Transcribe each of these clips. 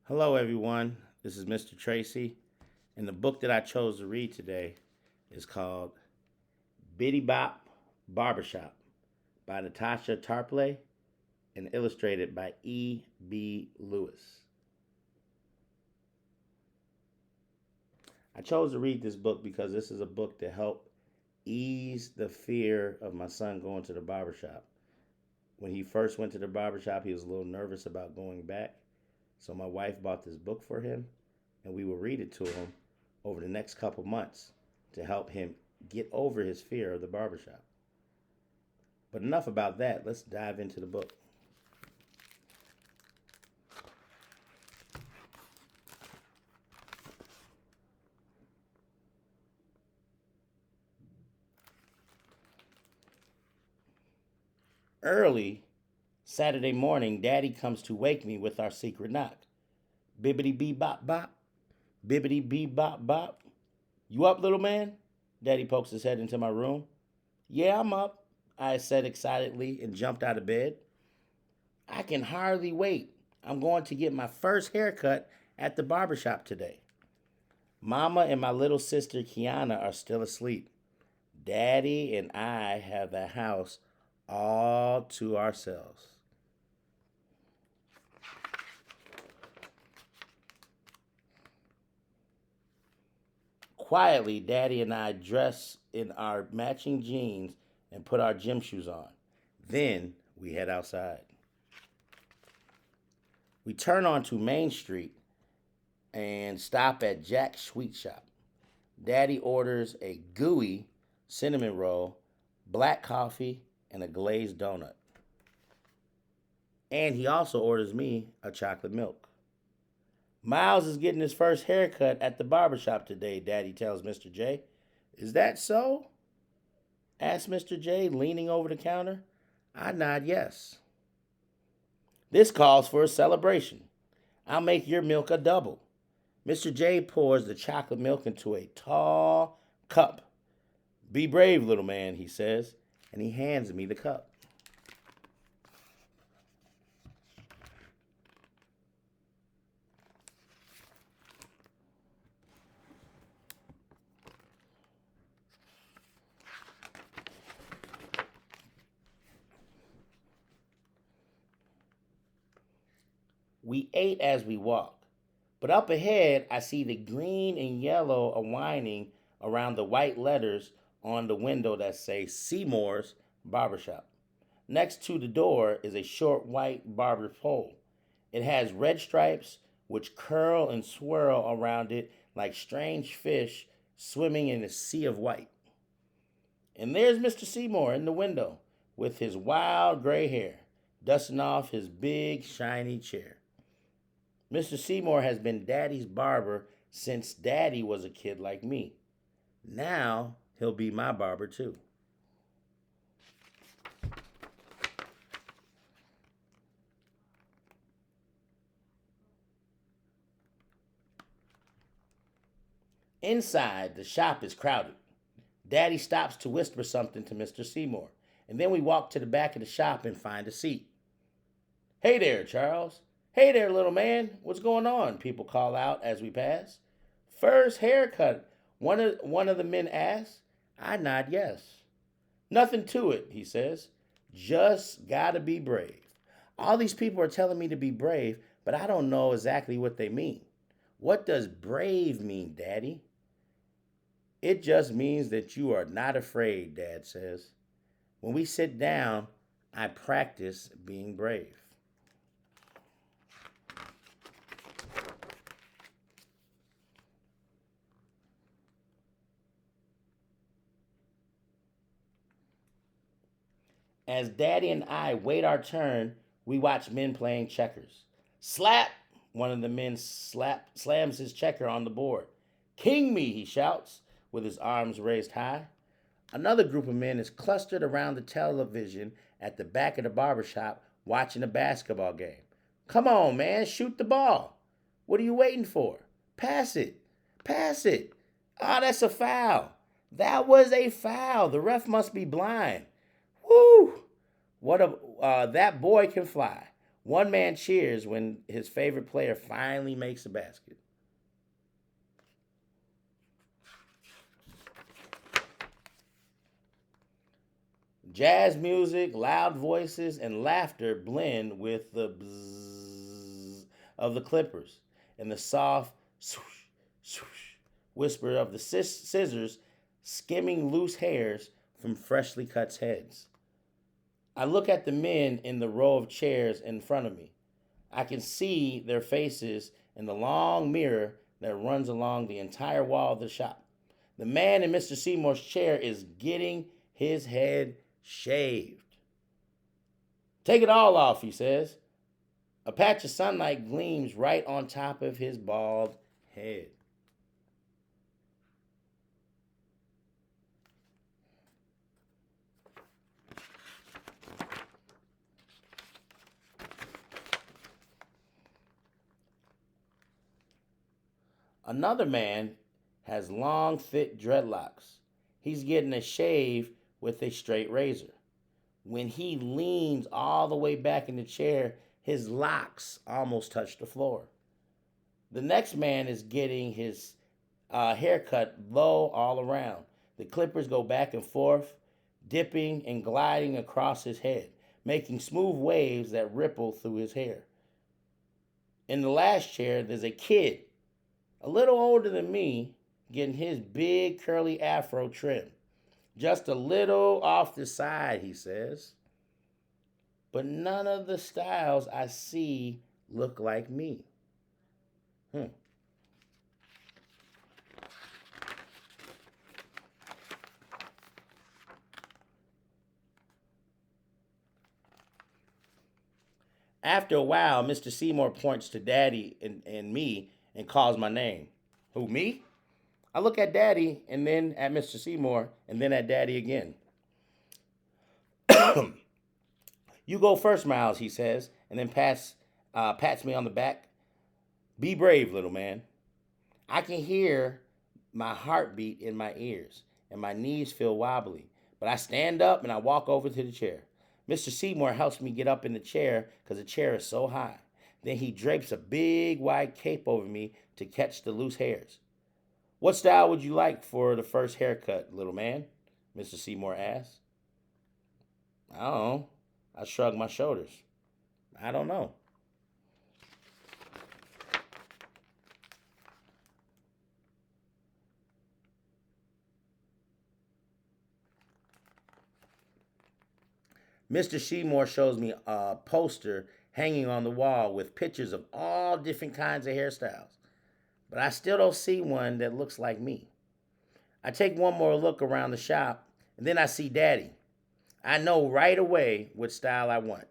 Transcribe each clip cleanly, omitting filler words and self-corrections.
Hello, everyone. This is Mr. Tracy, and the book that I chose to read today is called Bitty Bop Barbershop by Natasha Tarpley and illustrated by E.B. Lewis. I chose to read this book because this is a book to help ease the fear of my son going to the barbershop. When he first went to the barbershop, he was a little nervous about going back. So my wife bought this book for him, and we will read it to him over the next couple months to help him get over his fear of the barbershop. But enough about that. Let's dive into the book. Early Saturday morning, Daddy comes to wake me with our secret knock. Bippity bee bop bop. Bippity bee bop bop. You up, little man? Daddy pokes his head into my room. Yeah, I'm up, I said excitedly and jumped out of bed. I can hardly wait. I'm going to get my first haircut at the barbershop today. Mama and my little sister Kiana are still asleep. Daddy and I have the house all to ourselves. Quietly, Daddy and I dress in our matching jeans and put our gym shoes on. Then we head outside. We turn onto Main Street and stop at Jack's Sweet Shop. Daddy orders a gooey cinnamon roll, black coffee, and a glazed donut. And he also orders me a chocolate milk. Miles is getting his first haircut at the barbershop today, Daddy tells Mr. J. Is that so? Asks Mr. J, leaning over the counter. I nod yes. This calls for a celebration. I'll make your milk a double. Mr. J pours the chocolate milk into a tall cup. Be brave, little man, he says, and he hands me the cup. We ate as we walked, but up ahead I see the green and yellow aligning around the white letters on the window that say Seymour's Barbershop. Next to the door is a short white barber pole. It has red stripes which curl and swirl around it like strange fish swimming in a sea of white. And there's Mr. Seymour in the window with his wild gray hair, dusting off his big shiny chair. Mr. Seymour has been Daddy's barber since Daddy was a kid like me. Now he'll be my barber too. Inside, the shop is crowded. Daddy stops to whisper something to Mr. Seymour, and then we walk to the back of the shop and find a seat. Hey there, Charles. Hey there, little man. What's going on? People call out as we pass. First haircut, one of the men asks. I nod yes. Nothing to it, he says. Just gotta be brave. All these people are telling me to be brave, but I don't know exactly what they mean. What does brave mean, Daddy? It just means that you are not afraid, Dad says. When we sit down, I practice being brave. As Daddy and I wait our turn, we watch men playing checkers. Slap! One of the men slams his checker on the board. King me, he shouts, with his arms raised high. Another group of men is clustered around the television at the back of the barbershop watching a basketball game. Come on, man, shoot the ball. What are you waiting for? Pass it. Pass it. Ah, that's a foul. That was a foul. The ref must be blind. Woo! What a that boy can fly. One man cheers when his favorite player finally makes a basket. Jazz music, loud voices, and laughter blend with the bzzz of the clippers and the soft swoosh, swoosh whisper of the scissors skimming loose hairs from freshly cut heads. I look at the men in the row of chairs in front of me. I can see their faces in the long mirror that runs along the entire wall of the shop. The man in Mr. Seymour's chair is getting his head shaved. Take it all off, he says. A patch of sunlight gleams right on top of his bald head. Another man has long, thick dreadlocks. He's getting a shave with a straight razor. When he leans all the way back in the chair, his locks almost touch the floor. The next man is getting his haircut low all around. The clippers go back and forth, dipping and gliding across his head, making smooth waves that ripple through his hair. In the last chair, there's a kid, a little older than me, getting his big curly afro trimmed. Just a little off the side, he says. But none of the styles I see look like me. After a while, Mr. Seymour points to Daddy and me and calls my name. Who, me? I look at Daddy and then at Mr. Seymour and then at Daddy again. You go first, Miles, he says, and then pats me on the back. Be brave, little man. I can hear my heartbeat in my ears, and my knees feel wobbly. But I stand up and I walk over to the chair. Mr. Seymour helps me get up in the chair because the chair is so high. Then he drapes a big wide cape over me to catch the loose hairs. What style would you like for the first haircut, little man? Mr. Seymour asks. I don't know. I shrug my shoulders. I don't know. Mr. Seymour shows me a poster hanging on the wall with pictures of all different kinds of hairstyles. But I still don't see one that looks like me. I take one more look around the shop, and then I see Daddy. I know right away what style I want.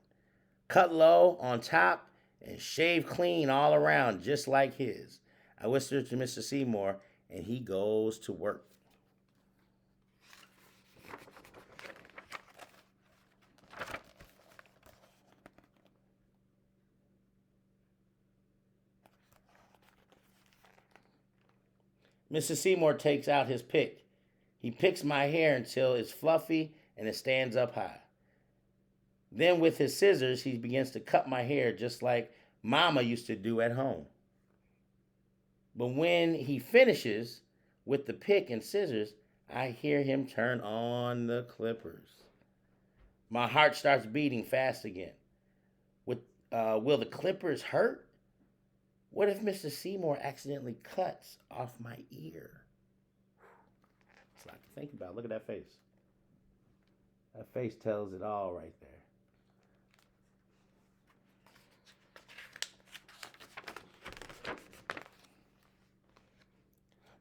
Cut low on top and shave clean all around just like his. I whisper to Mr. Seymour, and he goes to work. Mr. Seymour takes out his pick. He picks my hair until it's fluffy and it stands up high. Then with his scissors, he begins to cut my hair just like Mama used to do at home. But when he finishes with the pick and scissors, I hear him turn on the clippers. My heart starts beating fast again. Will the clippers hurt? What if Mr. Seymour accidentally cuts off my ear? It's a lot to think about. Look at that face. That face tells it all right there.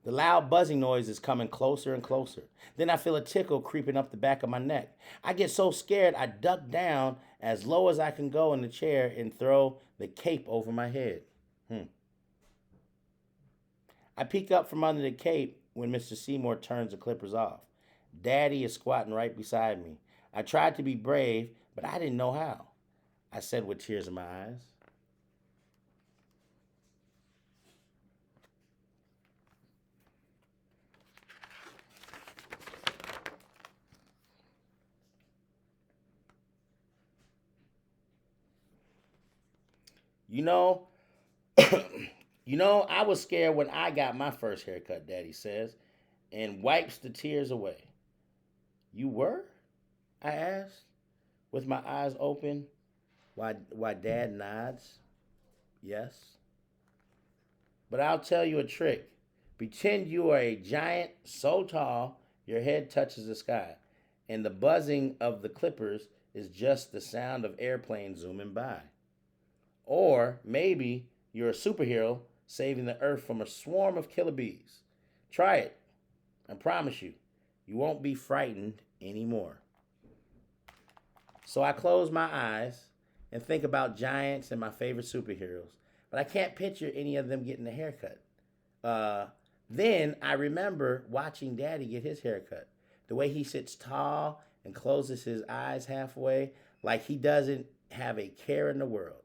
The loud buzzing noise is coming closer and closer. Then I feel a tickle creeping up the back of my neck. I get so scared I duck down as low as I can go in the chair and throw the cape over my head. I peek up from under the cape when Mr. Seymour turns the clippers off. Daddy is squatting right beside me. I tried to be brave, but I didn't know how. I said with tears in my eyes. You know, I was scared when I got my first haircut, Daddy says, and wipes the tears away. You were? I asked, with my eyes open, while Dad nods. Yes. But I'll tell you a trick. Pretend you are a giant so tall your head touches the sky, and the buzzing of the clippers is just the sound of airplanes zooming by. Or maybe you're a superhero saving the earth from a swarm of killer bees. Try it. I promise you, you won't be frightened anymore. So I close my eyes and think about giants and my favorite superheroes, but I can't picture any of them getting a haircut. Uh, then I remember watching Daddy get his haircut. The way he sits tall and closes his eyes halfway, like he doesn't have a care in the world.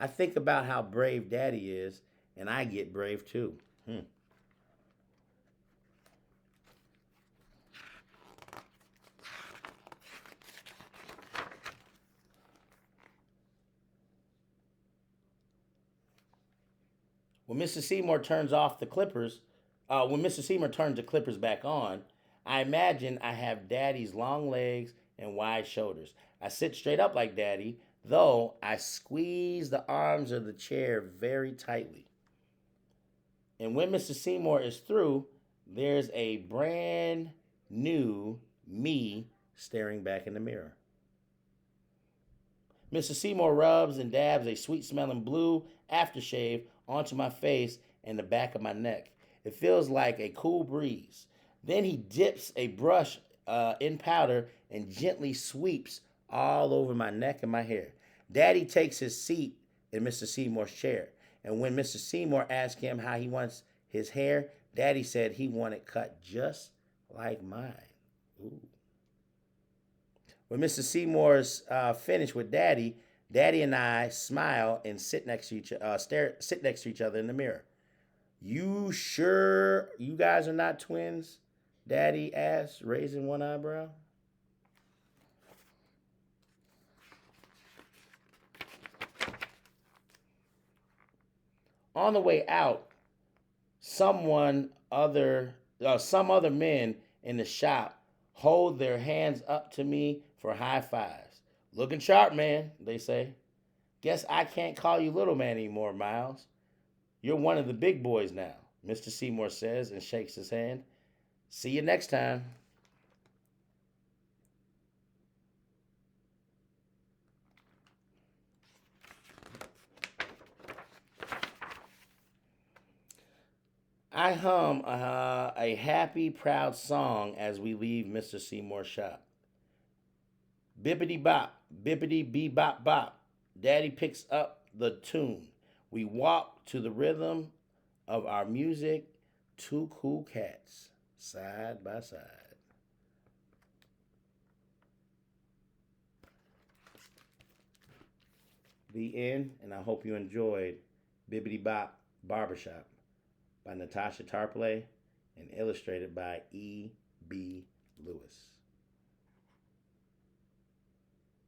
I think about how brave Daddy is, and I get brave too. Hmm. When Mr. Seymour turns off the clippers, when Mr. Seymour turns the clippers back on, I imagine I have Daddy's long legs and wide shoulders. I sit straight up like Daddy, though I squeeze the arms of the chair very tightly. And when Mr. Seymour is through, there's a brand new me staring back in the mirror. Mr. Seymour rubs and dabs a sweet smelling blue aftershave onto my face and the back of my neck. It feels like a cool breeze. Then he dips a brush in powder and gently sweeps all over my neck and my hair. Daddy takes his seat in Mr. Seymour's chair. And when Mr. Seymour asked him how he wants his hair, Daddy said he wanted cut just like mine. Ooh. When Mr. Seymour's finished with Daddy, Daddy and I smile and sit next to each other in the mirror. You sure you guys are not twins? Daddy asked, raising one eyebrow. On the way out, some other men in the shop hold their hands up to me for high fives. Looking sharp, man, they say. Guess I can't call you little man anymore, Miles. You're one of the big boys now, Mr. Seymour says and shakes his hand. See you next time. I hum a happy, proud song as we leave Mr. Seymour's shop. Bippity bop, bippity bee bop bop. Daddy picks up the tune. We walk to the rhythm of our music, two cool cats, side by side. The end, and I hope you enjoyed Bippity Bop Barbershop by Natasha Tarpley and illustrated by E. B. Lewis.